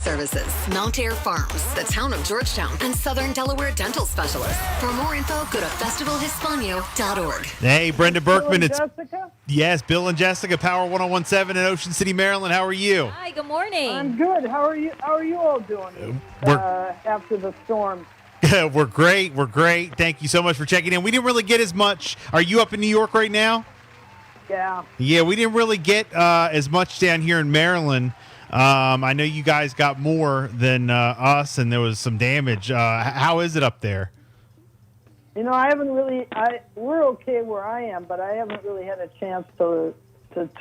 Services, Mount Air Farms, the town of Georgetown, and Southern Delaware Dental Specialists. For more info, go to festivalhispano.org. Hey, Brenda Berkman. Bill and Jessica? Yes, Bill and Jessica, Power 101.7 in Ocean City, Maryland. How are you? Hi, good morning. I'm good. How are you? How are you all doing after the storm? We're great. We're great. Thank you so much for checking in. We didn't really get as much. Are you up in New York right now? Yeah. Yeah, we didn't really get as much down here in Maryland. I know you guys got more than us, and there was some damage. How is it up there? You know, I haven't really. We're okay where I am, but I haven't really had a chance to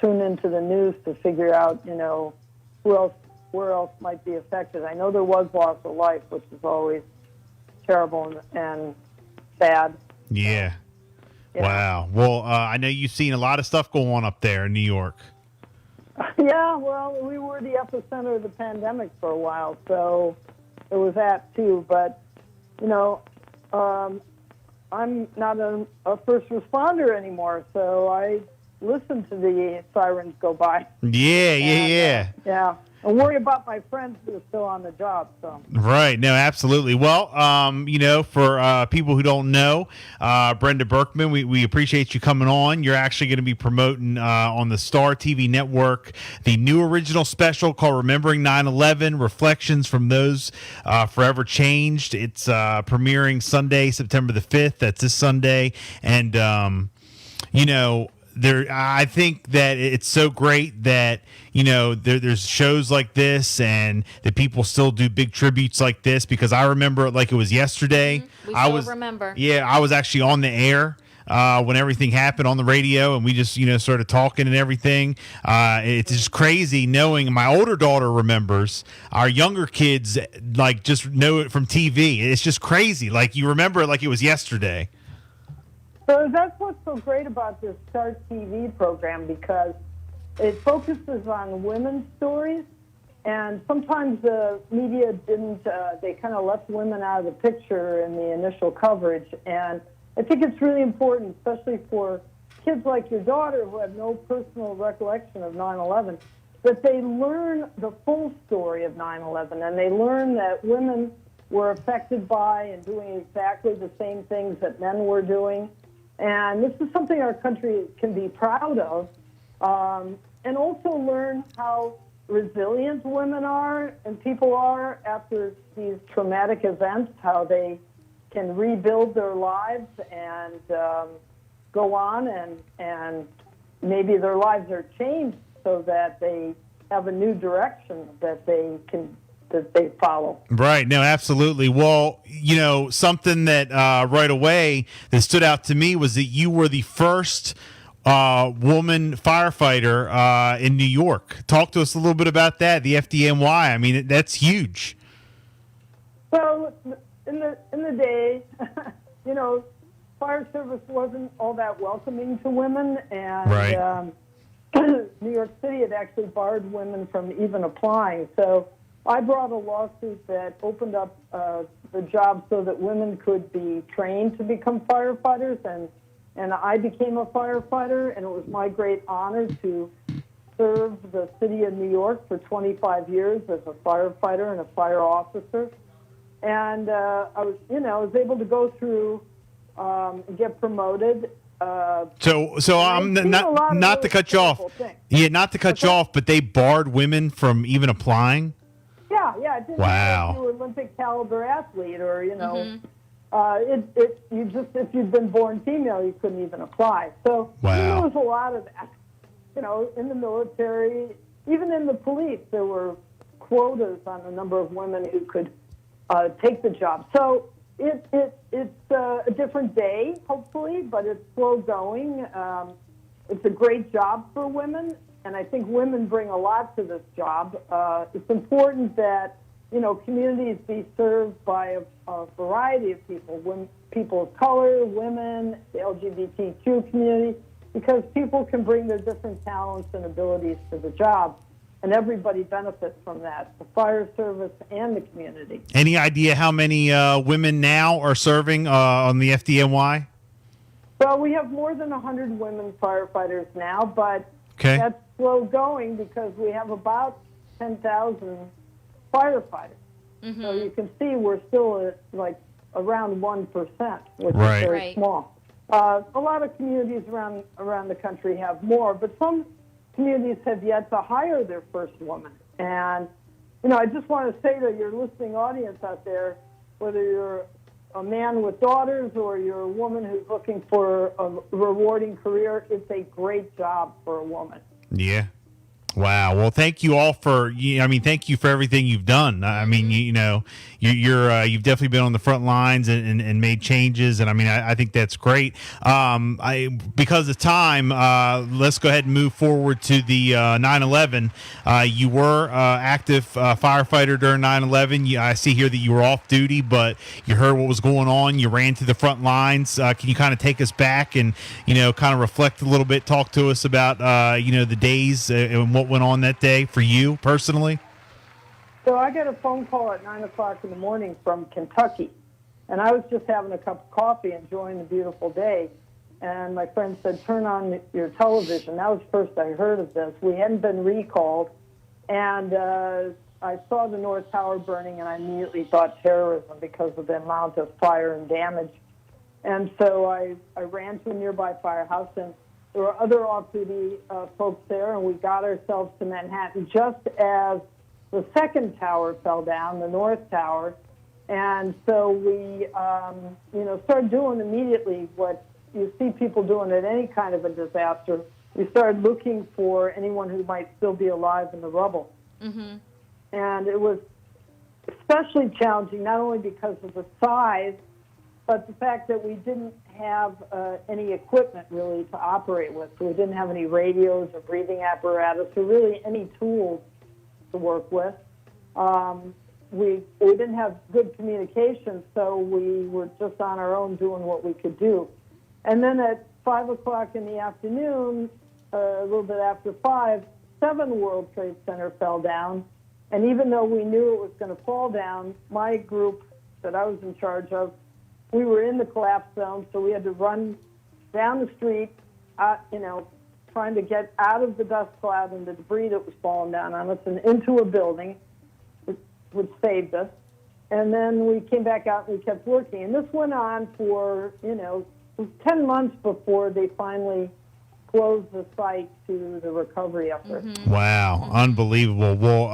tune into the news to figure out, you know, where else might be affected. I know there was loss of life, which is always terrible and sad. Yeah. Yeah. Wow. Well, I know you've seen a lot of stuff go on up there in New York. Yeah, well, we were the epicenter of the pandemic for a while, so it was that too. But, you know, I'm not a first responder anymore, so I listen to the sirens go by. Yeah. Yeah. And worry about my friends who are still on the job. So Right. No, absolutely. Well, you know, for people who don't know, Brenda Berkman, we appreciate you coming on. You're actually going to be promoting on the Star TV network the new original special called Remembering 9/11, Reflections from Those Forever Changed. It's premiering Sunday, September the 5th. That's this Sunday. And, you know, I think that it's so great that, you know, there's shows like this and that people still do big tributes like this, because I remember it like it was yesterday. We still remember. Yeah, I was actually on the air when everything happened on the radio, and we just, you know, started talking and everything. It's just crazy knowing my older daughter remembers. Our younger kids, like, just know it from TV. It's just crazy. Like, you remember it like it was yesterday. So that's what's so great about this Start TV program, because it focuses on women's stories, and sometimes the media didn't, they kind of left women out of the picture in the initial coverage. And I think it's really important, especially for kids like your daughter who have no personal recollection of 9/11, that they learn the full story of 9/11, and they learn that women were affected by and doing exactly the same things that men were doing. And this is something our country can be proud of, and also learn how resilient women are and people are after these traumatic events, how they can rebuild their lives and go on, and maybe their lives are changed so that they have a new direction that they follow. Right. No, absolutely. Well, you know, something that right away that stood out to me was that you were the first woman firefighter in New York. Talk to us a little bit about that, the FDNY. I mean, that's huge. Well, in the day, you know, fire service wasn't all that welcoming to women, and Right. New York City had actually barred women from even applying. So I brought a lawsuit that opened up the job so that women could be trained to become firefighters, and I became a firefighter, and it was my great honor to serve the city of New York for 25 years as a firefighter and a fire officer. And I was able to go through and get promoted. So I'm not to cut you off. Yeah, not to cut you off, but they barred women from even applying. Yeah. It didn't Wow. make you an Olympic caliber athlete, or if you'd been born female, you couldn't even apply. So Wow. there was a lot of that. You know, in the military, even in the police, there were quotas on the number of women who could take the job. So it's a different day, hopefully, but it's slow going. It's a great job for women, and I think women bring a lot to this job. It's important that, you know, communities be served by a variety of people, people of color, women, the LGBTQ community, because people can bring their different talents and abilities to the job, and everybody benefits from that, the fire service and the community. Any idea how many women now are serving on the FDNY? Well, we have more than 100 women firefighters now, but Okay. that's slow going because we have about 10,000 firefighters. So you can see we're still at like around 1%, which Right. is very Right. small. A lot of communities around the country have more, but some communities have yet to hire their first woman. And, I just want to say to your listening audience out there, whether you're a man with daughters or you're a woman who's looking for a rewarding career, it's a great job for a woman. Yeah. Wow. Well, thank you all thank you for everything you've done. I mean, you've definitely been on the front lines and made changes. And I mean, I think that's great. Because of time, let's go ahead and move forward to the 9/11. You were active firefighter during 9/11. I see here that you were off duty, but you heard what was going on. You ran to the front lines. Can you kind of take us back and, kind of reflect a little bit, talk to us about, the days and what went on that day for you personally? So I got a phone call at 9 o'clock in the morning from Kentucky, and I was just having a cup of coffee, enjoying the beautiful day, and my friend said, turn on your television. That was the first I heard of this. We hadn't been recalled, and I saw the North Tower burning, and I immediately thought terrorism because of the amount of fire and damage. And so I ran to a nearby firehouse, and there were other off-duty folks there, and we got ourselves to Manhattan just as the second tower fell down, the North Tower. And so we, started doing immediately what you see people doing at any kind of a disaster. We started looking for anyone who might still be alive in the rubble. Mm-hmm. And it was especially challenging, not only because of the size, but the fact that we didn't have any equipment really to operate with. So we didn't have any radios or breathing apparatus or really any tools to work with. We didn't have good communication, so we were just on our own doing what we could do. And then at 5 o'clock in the afternoon, a little bit after 5, 7 World Trade Center fell down. And even though we knew it was going to fall down, my group that I was in charge of, we were in the collapse zone, so we had to run down the street, trying to get out of the dust cloud and the debris that was falling down on us and into a building, which saved us. And then we came back out and we kept working. And this went on for, it was 10 months before they finally closed the site to the recovery effort. Mm-hmm. Wow, unbelievable. Well,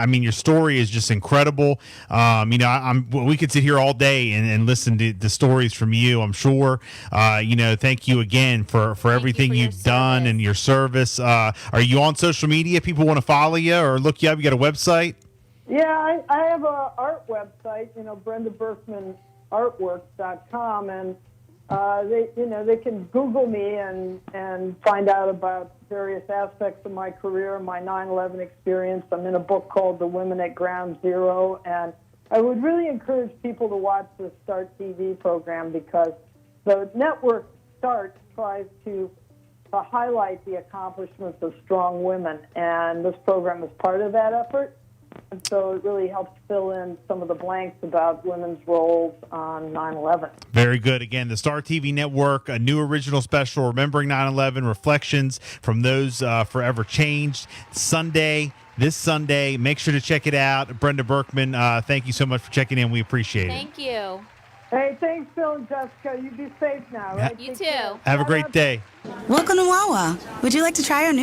your story is just incredible. We could sit here all day and listen to the stories from you. I'm sure. Thank you again for everything you've done and your service. Are you on social media? People want to follow you or look you up. You got a website? Yeah, I have an art website, BrendaBerkmanArtworks.com, and they can Google me and find out about various aspects of my career, my 9/11 experience. I'm in a book called The Women at Ground Zero, and I would really encourage people to watch the START TV program because the network START tries to highlight the accomplishments of strong women, and this program is part of that effort. And so it really helps fill in some of the blanks about women's roles on 9/11. Very good. Again, the Star TV Network, a new original special, Remembering 9/11, Reflections from Those Forever Changed, this Sunday. Make sure to check it out. Brenda Berkman, thank you so much for checking in. We appreciate it. Thank you. Hey, thanks, Phil and Jessica. You be safe now, right? You Take too. care. Have a great day. Welcome to Wawa. Would you like to try our new